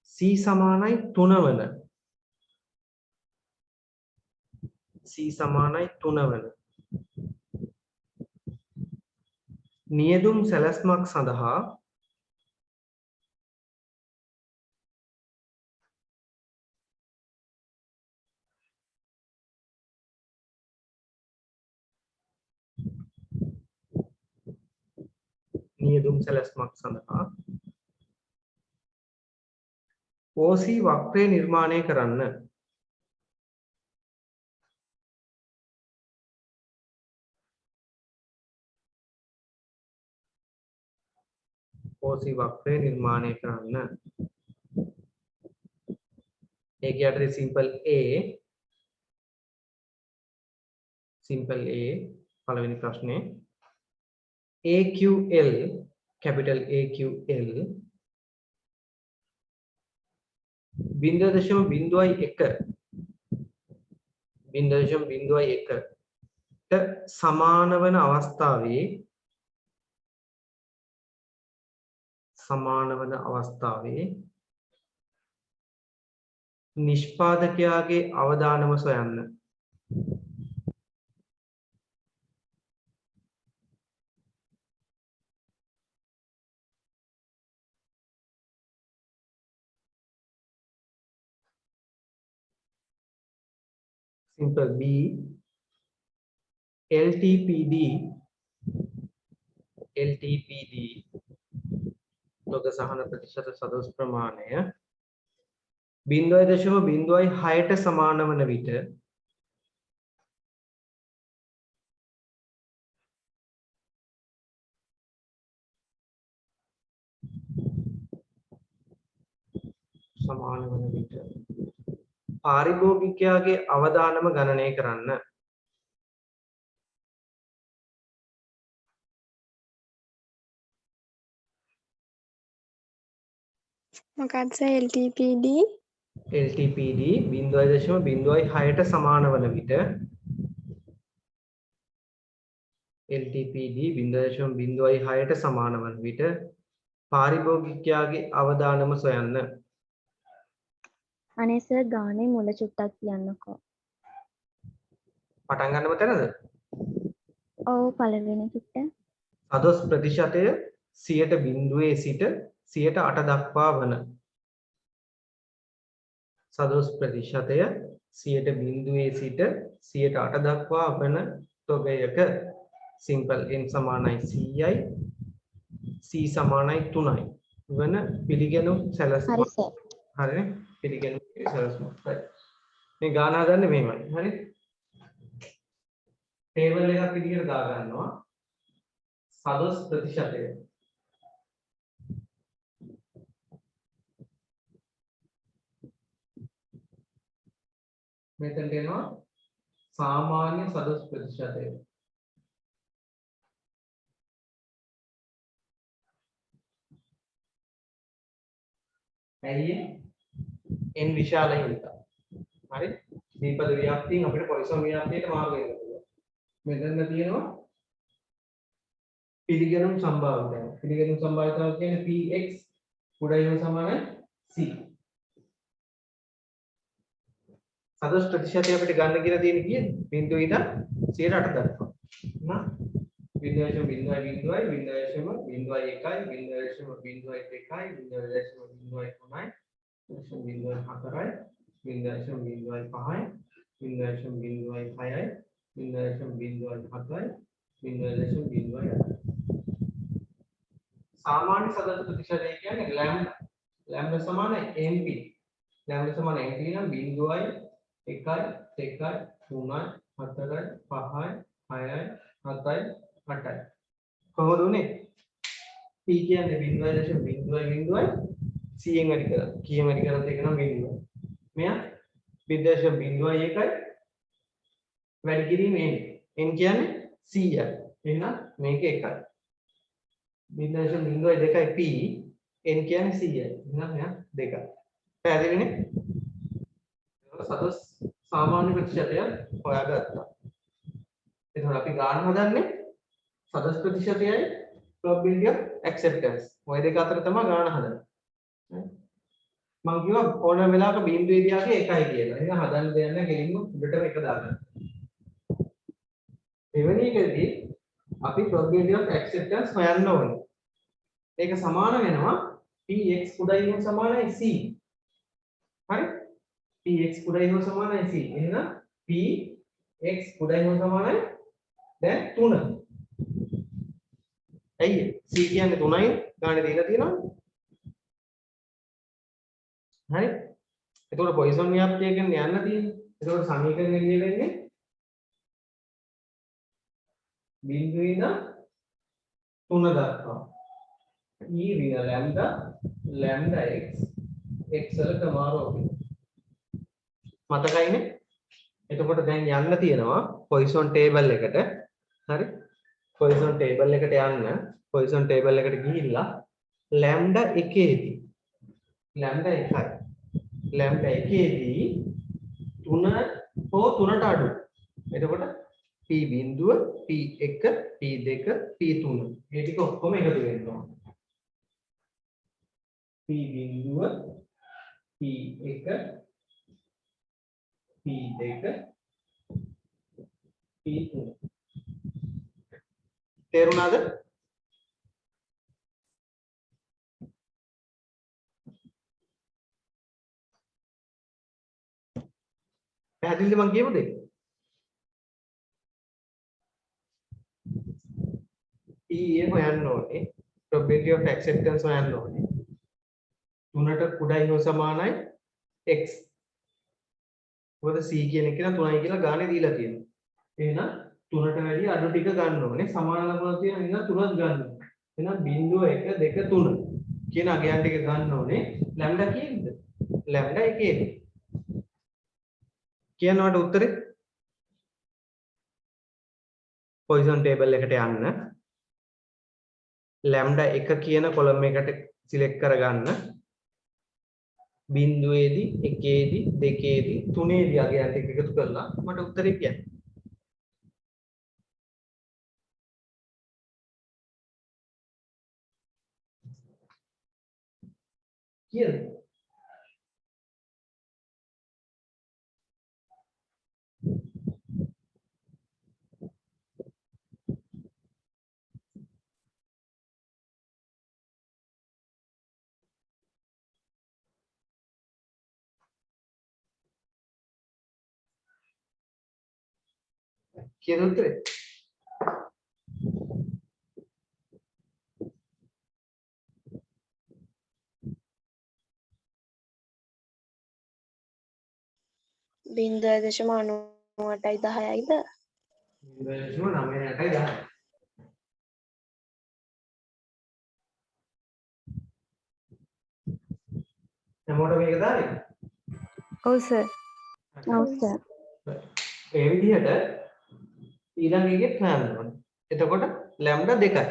c සමානයි 3 වන නියදුම් සැලැස්මක් සඳහා OC වක්‍රය නිර්මාණය කරන්න. OC වක්‍රය නිර්මාණය කරන්න. ඒක යටතේ simple A පළවෙනි ප්‍රශ්නේ AQL capital AQL 0.01 ට සමාන වන අවස්ථාවේ නිෂ්පාදකයාගේ අවදානම සොයන්න. simple B LTPD ලෝක සහන ප්‍රතිශත සදොස් ප්‍රමාණය 0.06ට සමාන වන විට පාරිභෝගිකයාගේ අවදානම ගණනය කරන්න. මොකක්ද LTPD 0.06ට සමාන වන විට පාරිභෝගිකයාගේ අවදානම සොයන්න. අනේ සර් ගානේ මුල චුට්ටක් කියන්නකෝ. පටන් ගන්නම තැනද? ඔව් පළවෙනි චුට්ට. සදොස් ප්‍රතිශතය 100% සිට 108 දක්වා වන. සදොස් ප්‍රතිශතය බිඳුවේ සිට 108 දක්වා වන තොගයක සිම්පල් n සමානයි 100යි c සමානයි 3යි වන පිළිගැනුම් සැලැස්ම හරි සර්. හරිනේ පිළිගැනුම් සැලැස්ම හරි මේ ගාන හදන්නේ මෙහෙමයි හරි ටේබල් එකක් විදිහට දා ගන්නවා සදස් ප්‍රතිශතය මෙතනට එනවා සාමාන්‍ය සදස් ප්‍රතිශතය ඇයි n විශාල හින්දා හරි දීපද ව්‍යාප්තියෙන් අපිට පොයිසන් ව්‍යාප්තියට මාරු වෙන්න පුළුවන් මෙතන තියෙනවා පිළිගැනුම් සම්භාවිතාව පිළිගැනුම් සම්භාවිතාව කියන්නේ px උඩයිම සමාන c සදස් ප්‍රතිශතය අපිට ගන්න කියලා තියෙන කීයද බිඳුව ඉඳන් 108 දක්වා නා බිඳුවේශම බිඳුවයි බිඳුවයි බිඳුවේශම බිඳුවයි 1යි බිඳුවේශම බිඳුවයි 2යි බිඳුවේශම බිඳුවයි 3යි බිඳුවයි 4යි බිඳුවේශම බිඳුවයි 5යි බිඳුවේශම බිඳුවයි 6යි බිඳුවේශම බිඳුවයි 7යි බිඳුවේශම බිඳුවයි 8යි सामान्य सदस्य प्रतिशत කියන්නේ लैम्डा लैम्डा समान है mp लैम्डा समान है mp නම් බිඳුවයි 1යි 2යි 3යි 4යි 5යි 6යි 7යි 8යි කොහොමද උනේ p කියන්නේ බිඳුවයි බිඳුවයි c ෙන් වැඩි කරා කීයෙන් වැඩි කරාද ඒක නම් බිඳුවයි මෙයා බිඳුවයි බිඳුවයි 1යි වැඩි කිරීම n n කියන්නේ 100යි එහෙනම් මේක 1යි බිඳුවයි බිඳුවයි 2යි p n කියන්නේ 100යි එහෙනම් මෙයා 2යි පැහැදිලිනේ සදස් සාමාන්‍ය ප්‍රතිශතය හොයාගත්තා එතකොට අපි ගන්න හදන්නේ සදස් ප්‍රතිශතයයි probability of acceptance ඔය දෙක අතර තමයි ගන්න හදන්නේ මම කිව්වා ඕන වෙලාවක බිඳුවේදී ආගේ 1යි කියලා එහෙනම් හදන්න දෙයක් නැහැ ගෙලින්ම උඩටම 1 දාගන්න එවැනි එකදී අපි probability of acceptance හොයන්න ඕනේ ඒක සමාන වෙනවා px කුඩයිම සමානයි c හරි px කුඩයිම සමානයි c එහෙනම් px කුඩයිම සමානයි දැන් 3 ඇයි c කියන්නේ 3යි ගානේ දීලා තියෙනවා හරි එතකොට පොයිසන් ව්‍යාප්තිය කියන්නේ යන්න තියෙන්නේ එතකොට සමීකරණය ලියවෙන්නේ බිඳුවේ ඉඳන් 3 දක්වා e ऋण लैम्डा लैम्डा x x වලට මාරුවයි මතකයිනේ එතකොට දැන් යන්න තියෙනවා පොයිසන් ටේබල් එකට හරි පොයිසන් ටේබල් එකට යන්න පොයිසන් ටේබල් එකට ගිහිල්ලා ලැම්ඩා 1 දී ලැම්ඩා 1යි ලැම්ඩා 1 දී 3 හෝ 3ට අඩු එතකොට p බිඳුව p1 p2 p3 මේ ටික ඔක්කොම එකතු වෙනවා p බිඳුව p1 p2 p3 තේරුණාද පැහැදිලිද මම කියපු දේ e හොයන්න ඕනේ probability of acceptance හොයන්න ඕනේ 3ට කුඩයි හෝ සමානයි x මොකද c කියන එක නම් 3යි කියලා ගානේ දීලා තියෙනවා එහෙනම් 3ට වැඩිය අඩු ටික ගන්න ඕනේ සමාන ලකුණ තියෙන නිසා 3ක් ගන්න ඕනේ එහෙනම් බිංදුව 1 2 3 කියන අගයන් ටික ගන්න ඕනේ ලැම්ඩා කීයද ලැම්ඩා 1 කියනවාට උත්තරේ පොයිසන් ටේබල් එකට යන්න ලැම්ඩා 1 කියන කොලම් එකට සිලෙක්ට් කරගන්න බිඳුවේදී එකේදී දෙකේදී තුනේදී අගයන් ටික එකතු කරලා මට උත්තරේ කියන්න කියන්න කීයද උත්තරේ? බිංදුව දශම 98.10යිද? 0.9810. හැමෝටම මේක දාන්නේ? ඔව් සර්. ඔව් සර්. ඒ විදිහට ඊළඟ එකෙත් හොයන්න ඕනේ. එතකොට ලැම්ඩා 2යි.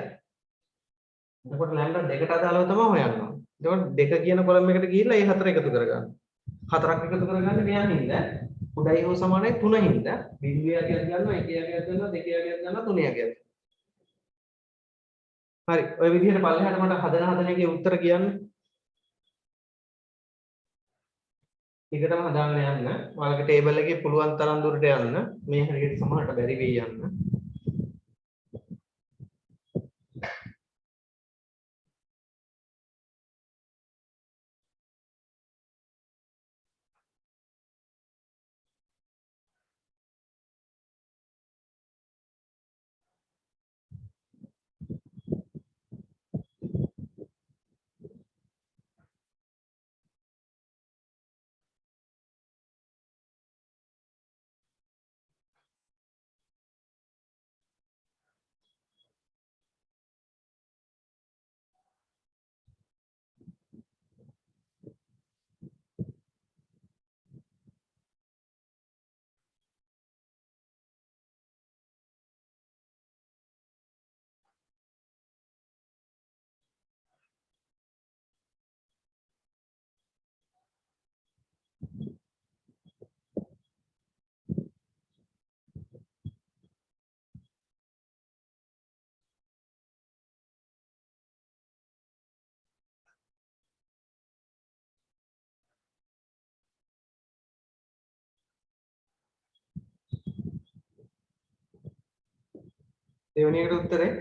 එතකොට ලැම්ඩා 2ට අදාළව තමයි හොයන්න ඕනේ. එතකොට 2 කියන කොලම් එකට ගිහිල්ලා ඒ හතර එකතු කරගන්න. හතරක් එකතු කරගන්නේ මෙයා හින්දා උඩයි හෝ සමානයි 3 හින්දා බිංදුවේ අගයක් ගන්නවා 1 අගයක් ගන්නවා 2 අගයක් ගන්නවා 3 අගයක්. හරි. ඔය විදිහට පල්ලෙහාට මට හදන එකේ උත්තර කියන්න. ටිකටම හදාගෙන යන්න. ඔයාලගේ ටේබල් එකේ පුළුවන් තරම් දුරට යන්න. මේ හරියට සමහරට බැරි වෙයි යන්න. දෙවෙනි එකට උත්තරේ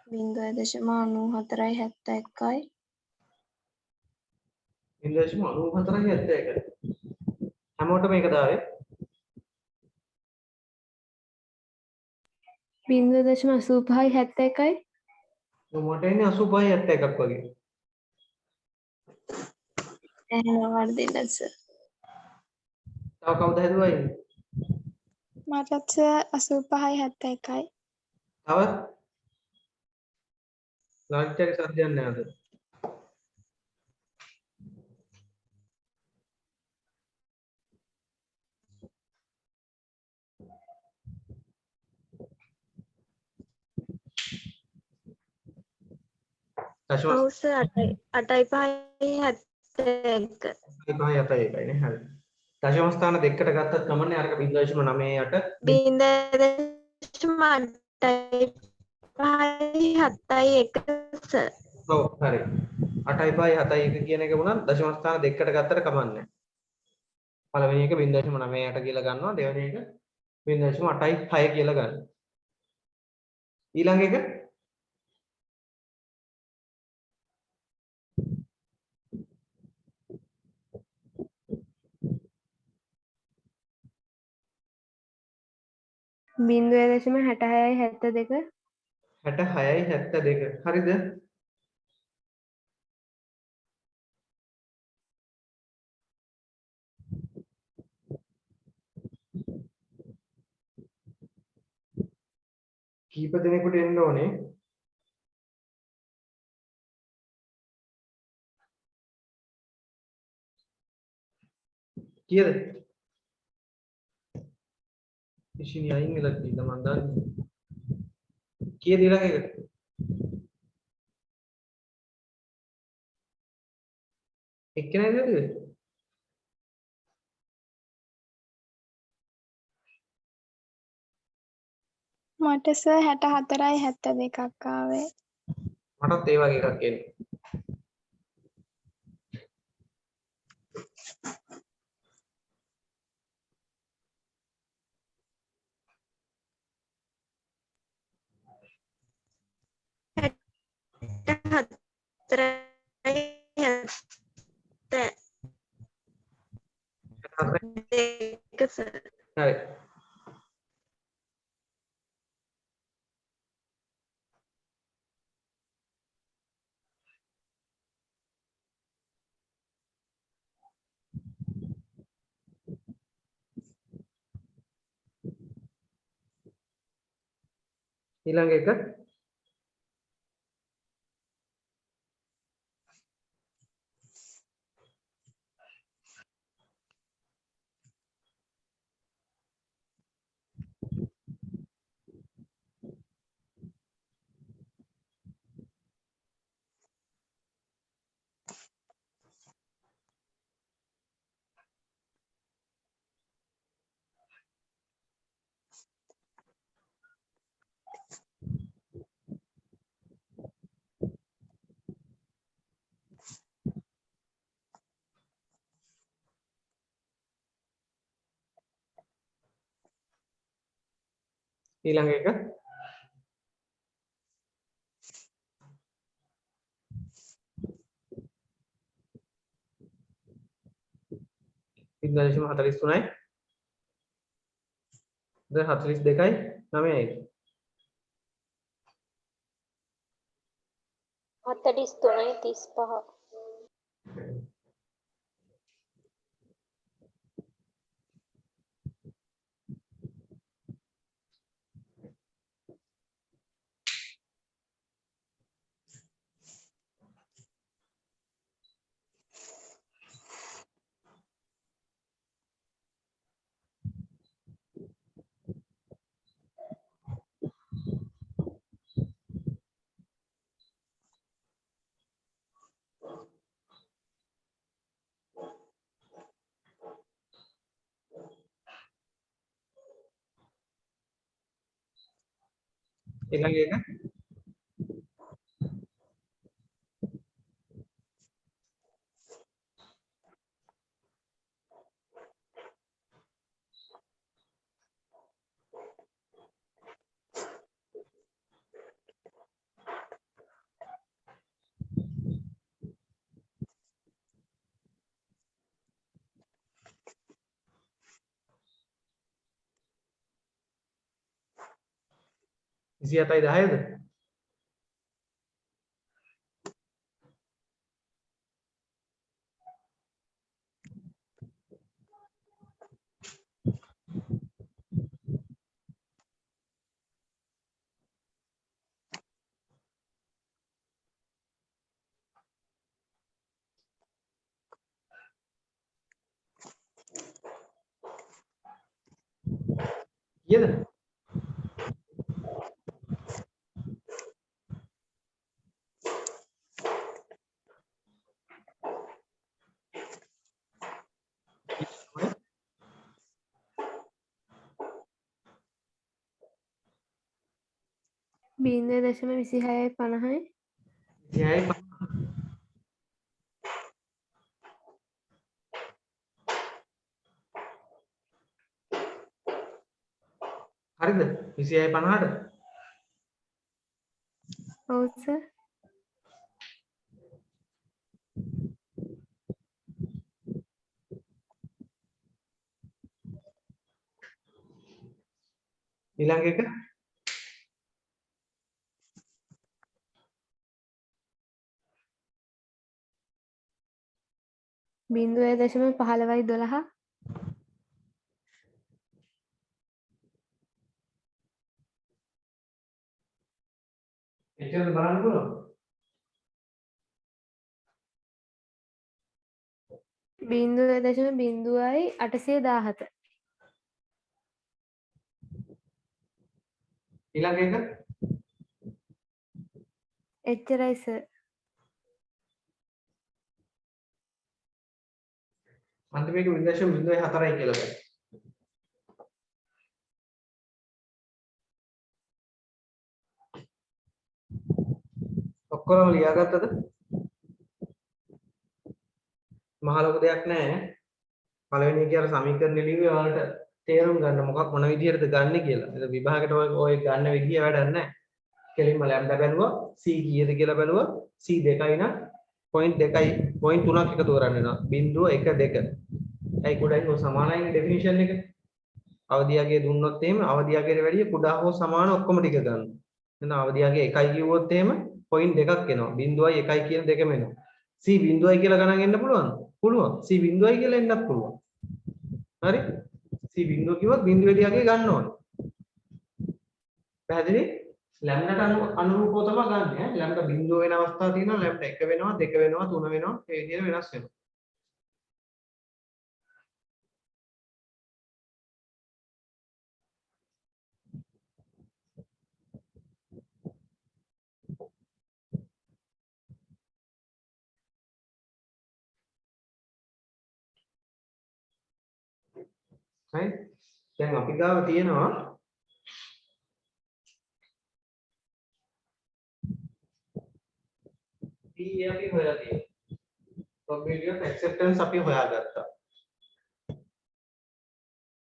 බිංදුව දශම 94.71යි. 0.9471. හැමෝටම මේක දාවේ. බිංදුව දශම 85.71යි. මට එන්නේ 85.71ක් වගේ. එහෙනම් වර්ධින්න සර්. තව කවුද හැදුවා ඉන්නේ? මටත් සර් 85.71යි. තවත් ලාංචාගේ සද්දයක් නෑද? දශම ඔව් සර් 8.5.71. 8.71යි නේ හරි. දශම ස්ථාන දෙකකට ගත්තත් කමන්නේ අරක 0.98 බිංදුව දශම 8.5.71 සර්. ඔව් හරි 8.71 කියන එක වුණත් දශම ස්ථාන දෙකකට ගත්තට කමන්නේ. පළවෙනි එක 0.98 කියලා ගන්නවා දෙවෙනි එක 0.86 කියලා ගන්න. ඊළඟ එක බිංදුව දශම 66.72. 66.72 හරිද? කීප දෙනෙකුට එන්න ඕනේ. කීයද? ඉෂිනි අයින් වෙලා තියෙනවා මම දන්නේ. කීයද ඊළඟ එක? එක්කෙනා නේද? මට සර් 64.72ක් ආවේ. මටත් ඒ වගේ එකක් එන්නේ. හරි. ඊළඟ එක ඊළඟ එක ඉන්දර්ශම 43යි. ද 42යි 9යි. 43යි 35. ඊළඟ එක ඉසියතයි 10ද? කීයද? බිංදුව දශම 26යි 50යි. 26යි. හරිද? 26යි 50ට. ඔව් සර්. ඊළඟ එක බිංදුව දශම 15යි 12. එච්චරද බලන්න පුළුවන්? බිංදුව දශම බිංදුවයි 817. ඊළඟ එක එච්චරයි සර්. අන්තිම එක 0.04යි කියලා ගන්න. ඔක්කොම ලියාගත්තද? මහ ලොකු දෙයක් නැහැ. පළවෙනි එකේ අර සමීකරණ ලිව්වේ ඔයාලට තේරුම් ගන්න මොන විදිහටද ගන්න කියලා. ඒක විභාගයට ඔය ගන්න විදිය වැඩක් නැහැ. කෙලින්ම ලැම්ඩා බැලුවා c කීයද කියලා බැලුවා c 2යි නම් 0.2යි 0.3ක් එකතු කරන්න වෙනවා 0.1 2 ඇයි කුඩායි හෝ සමානයි ඩෙෆිනිෂන් එක අවධියගේ දුන්නොත් එහෙම අවධියගේ වැඩිය කුඩා හෝ සමාන ඔක්කොම ටික ගන්න එහෙනම් අවධියගේ 1යි කිව්වොත් එහෙම 0.2ක් එනවා 0.1යි කියන දෙකම එනවා c 0යි කියලා ගණන් එන්න පුළුවන්ද පුළුවන් c 0යි කියලා එන්නත් පුළුවන් හරි c 0 කිව්වොත් 0 ඩියගේ ගන්න ඕනේ පැහැදිලි ලැම්ඩාට අනුරූපව තමයි ගන්න ඈ ලැම්ඩා 0 වෙන අවස්ථා තියෙනවා ලැම්ඩා 1 වෙනවා 2 වෙනවා 3 වෙනවා ඒ විදිහට වෙනස් වෙනවා හරි දැන් අපි ගාව තියෙනවා P අපි හොයලා තියෙනවා probability of acceptance අපි හොයාගත්තා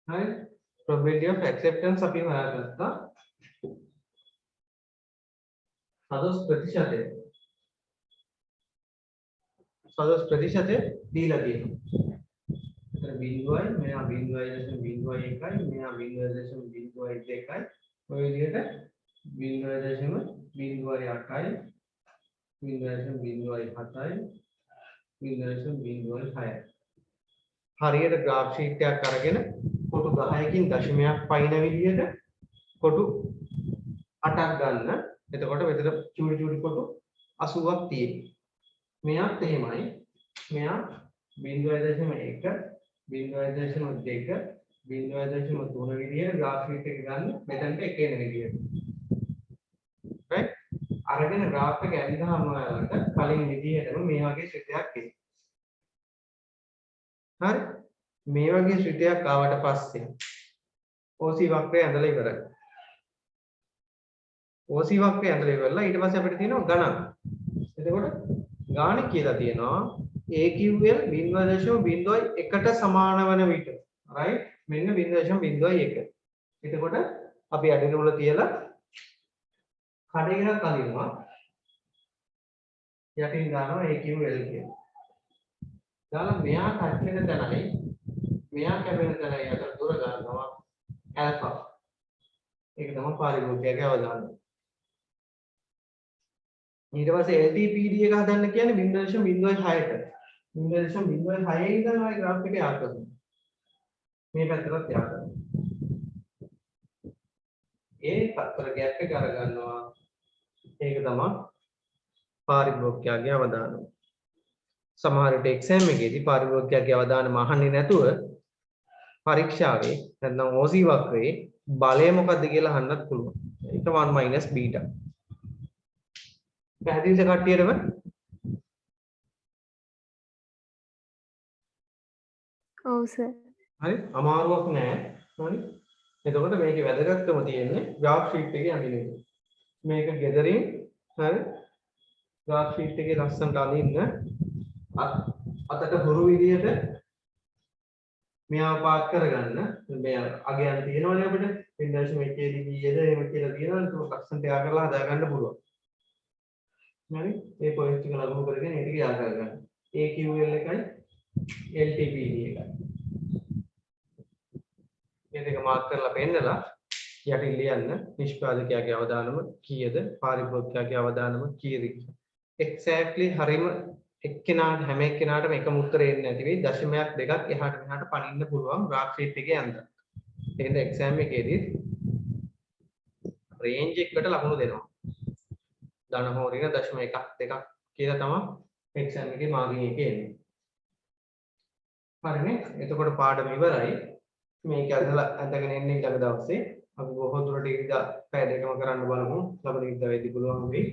හරි probability of acceptance අපි හොයාගත්තා සදොස් ප්‍රතිශතය දීලා තියෙනවා එතන බිඳුවයි මෙයා 0.01යි මෙයා 0.02යි ඔය විදිහට 0.08යි 0.07යි 0.06යි හරියට graph sheet එකක් අරගෙන කොටු 10කින් දශමයක් පයින් විදිහට කොටු 8ක් ගන්න එතකොට මෙතන චූටි චූටි කොටු 80ක් තියෙනවා මෙයාත් එහෙමයි මෙයා 0.1 0.2 0.3 විදිහට graph sheet එක ගන්න මෙතනට එක එන විදිහට right අරගෙන graph එක ඇවිදහම ඔයාලට කලින් විදිහටම මේ වගේ ශ්‍රිතයක් එනවා හරි මේ වගේ ශ්‍රිතයක් ආවට පස්සේ OC වක්‍රය ඇඳලා ඉවරයි OC වක්‍රය ඇඳලා ඉවරලා ඊට පස්සේ අපිට තියෙනවා ගණන් එතකොට ගාණ කියලා තියෙනවා AQL 0.01ට සමාන වන විට right මෙන්න 0.01 එතකොට අපි අඩිරුල තියලා කඩේකට කලින්වා යටින් දානවා AQL කියලා දාලා මෙයා කට් වෙන තැනයි මෙයා කැපෙන තැනයි අතර දුර ගන්නවා ඇල්ෆා ඒක තමයි පරිභෝගිකයේ අවදානය ඊට පස්සේ LTPD එක හදන්න කියන්නේ 0.06ට 0.06 ඉඳන් ආයි graph එක යා කරනවා මේ පැත්තට යා කරනවා ඒ අතර gap එක අරගන්නවා ඒක තමයි පරිභෝගිකයේ අවදානය සමහර විට exam එකේදී පරිභෝගිකයේ අවදානම අහන්නේ නැතුව පරීක්ෂාවේ නැත්නම් OC වක්‍රයේ බලය මොකක්ද කියලා අහන්නත් පුළුවන් ඒක 1 - බීටා පැහැදිලිද කට්ටියටම ඔව් සර් හරි අමාරුවක් නෑ හරි එතකොට මේකේ වැදගත්කම තියෙන්නේ graph sheet එකේ අඳින එක මේක ගෙදරින් හරි graph sheet එකේ ලස්සනට අඳින්න අතට හුරු විදියට මෙයාව පාත් කරගන්න මේ අගයන් තියෙනවනේ අපිට 0.1 දී කීයද එහෙම කියලා තියෙනවා ඒක ලස්සනට යා කරලා හදාගන්න පුළුවන් හරි මේ පොයින්ට් එක ලඟු කරගෙන ඒක යා කරගන්න AQL එකයි LTPD එකයි මේ දෙක මාක් කරලා පෙන්නලා යටින් ලියන්න නිෂ්පාදකයාගේ අවදානම කීයද පාරිභෝගිකයාගේ අවදානම කීයද exactly හරිම එක්කෙනාට හැම එක්කෙනාටම එකම උත්තරේ එන්නේ නැති වෙයි දශමයක් දෙකක් එහාට මෙහාට පනින්න පුළුවන් graph sheet එකේ යන්න එහෙනම් exam එකේදී range එකකට ලකුණු දෙනවා ධන හෝ ඍණ දශම 1 2 කියලා තමයි exam එකේ මාර්කින් එකේ එන්නේ හරිනේ එතකොට පාඩම ඉවරයි මේක අඳගෙන එන්නේ ඊළඟ දවසේ අපි බොහෝ දුරට ඉරිදා පැය දෙකම කරන්න බලමු ලබන ඉරිදා වෙද්දී පුළුවන් වෙයි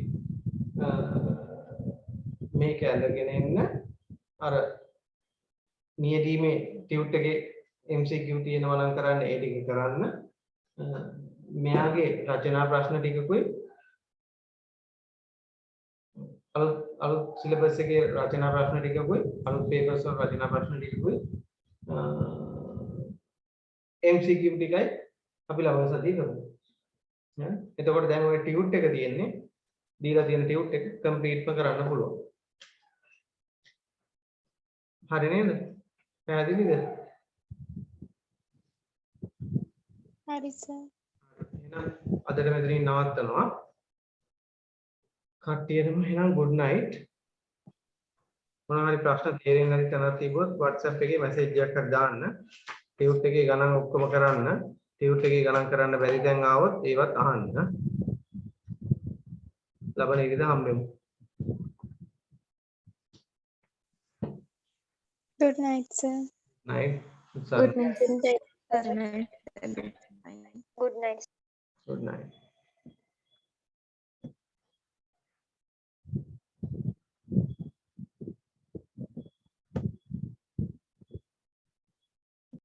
මේක අඳගෙන එන්න අර නියදීමේ ටියුට් එකේ MCQ තියෙනවා නම් කරන්න ඒ ටික කරන්න මෙයාගේ රචනා ප්‍රශ්න ටිකකුයි අලුත් සිලබස් එකේ රචනා ප්‍රශ්න ටිකකුයි අලුත් පේපර්ස් වල රචනා ප්‍රශ්න ටිකකුයි MCQ ටිකයි අපි ලබන සතියේ කරමු එතකොට දැන් ඔය ටියුට් එක තියෙන්නේ දීලා තියෙන ටියුට් එක කම්ප්ලීට්ම කරන්න පුළුවන්. හරි නේද? පැහැදිලිද? හරි සර්. එහෙනම් අදට මෙතනින් නවත්තනවා. කට්ටියටම එහෙනම් good night. මොනවා හරි ප්‍රශ්න තේරෙන්නේ නැති තැනක් තිබ්බොත් WhatsApp එකේ මැසේජ් එකක් දාන්න. ටියුට් එකේ ගණන් ඔක්කොම කරන්න. ටියුට් එකේ ගණන් කරන්න බැරි තැන් ආවොත් ඒවත් අහන්න. ලබන ඉරිදා හම්බෙමු. Good night sir. night. Good night, sir. Good night. Good night. Good night. Good night.